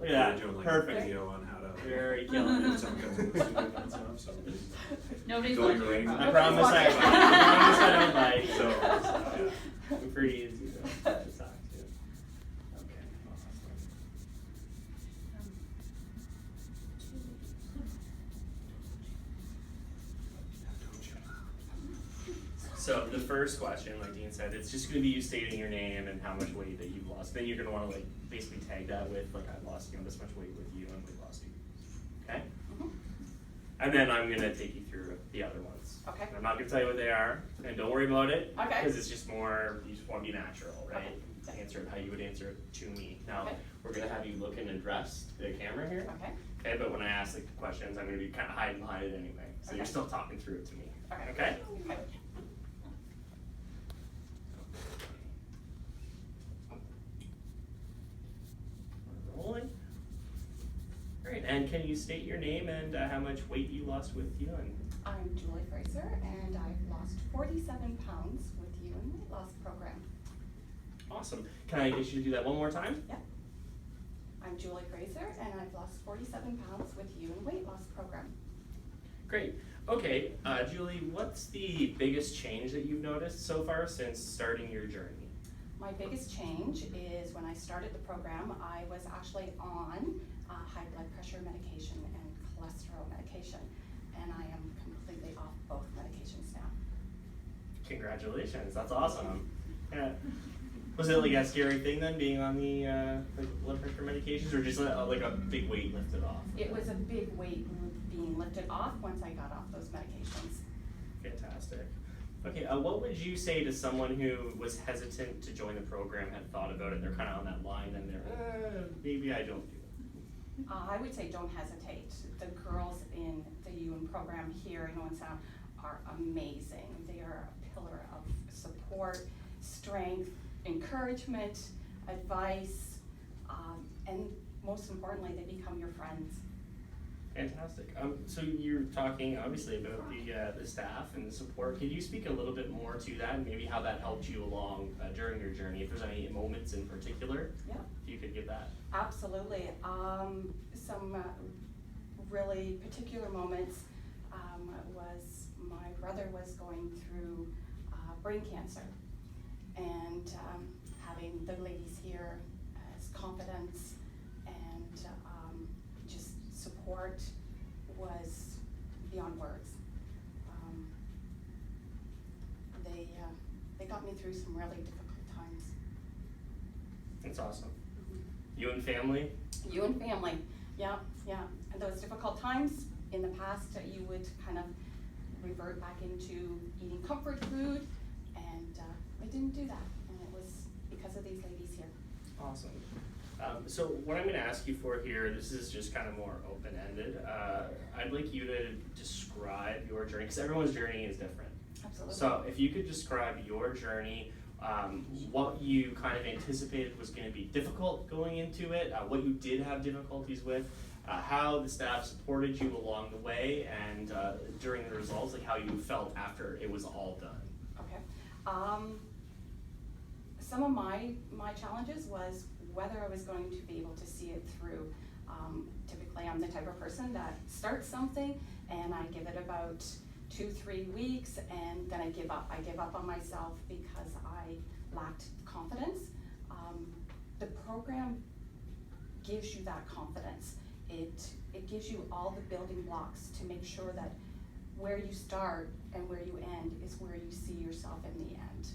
Look at doing that, like perfect. a video on how to Very killing if it. someone comes in the studio and stuff, so. Nobody's Going watching. ring. I promise I don't bite. So, Yeah. We're pretty easy to talk to. Okay, so the first question, like Dean said, it's just going to be you stating your name and how much weight that you've lost. Then you're going to want to like basically tag that with like I've lost this much weight with you and we lost you. Okay? Mhm. And then I'm going to take you through the other ones. Okay. And I'm not going to tell you what they are, and don't worry about it. Okay. Because it's just more, you just want to be natural, right? Okay. Answer it how you would answer it to me. Now, Okay. we're going to have you look and address the camera here. Okay. Okay, but when I ask like the questions, I'm going to be kind of hiding behind it anyway. So Okay. you're still talking through it to me. Okay. Okay? Okay. We're rolling. Great, and can you state your name and how much weight you lost with Ewyn? I'm Julie Fraser, and I've lost 47 pounds with you in weight loss program. Awesome. Can I get you to do that one more time? Yep. I'm Julie Fraser, and I've lost 47 pounds with you in weight loss program. Great. Okay, Julie, what's the biggest change that you've noticed so far since starting your journey? My biggest change is when I started the program, I was actually on high blood pressure medication and cholesterol medication, and I am completely off both medications now. Congratulations, that's awesome. Yeah. Was it like a scary thing then, being on the like blood pressure medications, or just like a big weight lifted off? It was a big weight being lifted off once I got off those medications. Fantastic. Okay, what would you say to someone who was hesitant to join the program, had thought about it, they're kind of on that line and they're, maybe I don't do it? I would say don't hesitate. The girls in the Ewyn program here in Owen Sound are amazing. They are a pillar of support, strength, encouragement, advice, and most importantly, they become your friends. Fantastic. So you're talking obviously about the staff and the support. Could you speak a little bit more to that and maybe how that helped you along during your journey? If there's any moments in particular, Yeah. if you could give that. Absolutely. Some really particular moments was my brother was going through brain cancer, and having the ladies here as confidence and just support was beyond words. They got me through some really difficult times. That's awesome. You and family? You and family, yeah. And those difficult times in the past, you would kind of revert back into eating comfort food, and I didn't do that, and it was because of these ladies here. Awesome. So what I'm going to ask you for here, this is just kind of more open-ended. I'd like you to describe your journey, because everyone's journey is different. Absolutely. So if you could describe your journey, what you kind of anticipated was going to be difficult going into it, what you did have difficulties with, how the staff supported you along the way, and during the results, like how you felt after it was all done. Okay. Some of my challenges was whether I was going to be able to see it through. Typically, I'm the type of person that starts something and I give it about 2-3 weeks, and then I give up. I give up on myself because I lacked confidence. The program gives you that confidence. It gives you all the building blocks to make sure that where you start and where you end is where you see yourself in the end.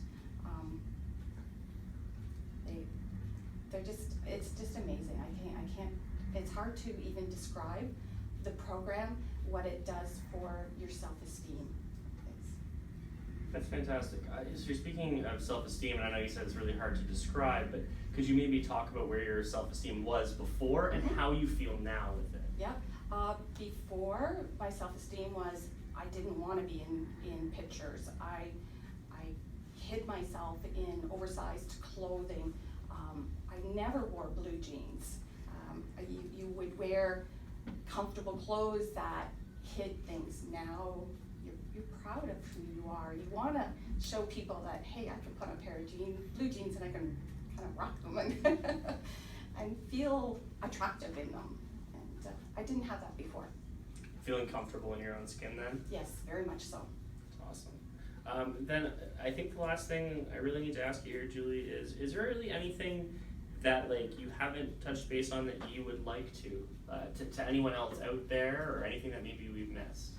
It's just amazing. I can't, it's hard to even describe the program, what it does for your self-esteem. That's fantastic. So you're speaking of self-esteem, and I know you said it's really hard to describe, but could you maybe talk about where your self-esteem was before and how you feel now with it? Yeah, before my self-esteem was, I didn't want to be in pictures. I hid myself in oversized clothing. I never wore blue jeans. You would wear comfortable clothes that hid things. Now you're proud of who you are. You want to show people that, hey, I can put on a pair of blue jeans and I can kind of rock them. and feel attractive in them. And I didn't have that before. Feeling comfortable in your own skin then? Yes, very much so. Awesome. Then I think the last thing I really need to ask you here, Julie, is there really anything that like you haven't touched base on that you would like to anyone else out there, or anything that maybe we've missed?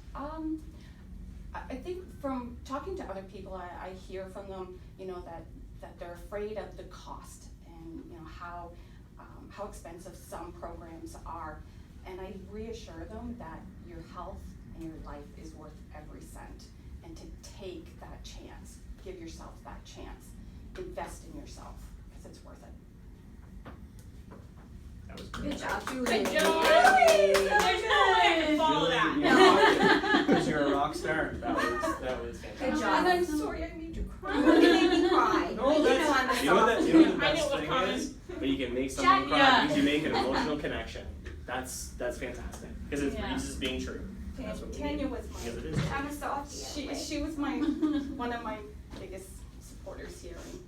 I think from talking to other people, I hear from them, you know, that they're afraid of the cost and, you know, how expensive some programs are. And I reassure them that your health and your life is worth every cent, and to take that chance, give yourself that chance, invest in yourself, because it's worth it. That was great. Good job, Julie. Good job. There's no way I can follow that. Julie, because you're a rock star. That was fantastic. Good job. And I'm sorry I made you cry. You made me cry. No, You that's, know I'm a you know what the soft best I knew it was thing coming. is? When you can make someone Jack, cry, yeah. means you make an emotional connection. That's fantastic. Because it's Yeah. just being true. That's what we Tanya need. was Because it my, is. I'm a softie. she was my, one of my biggest supporters here, and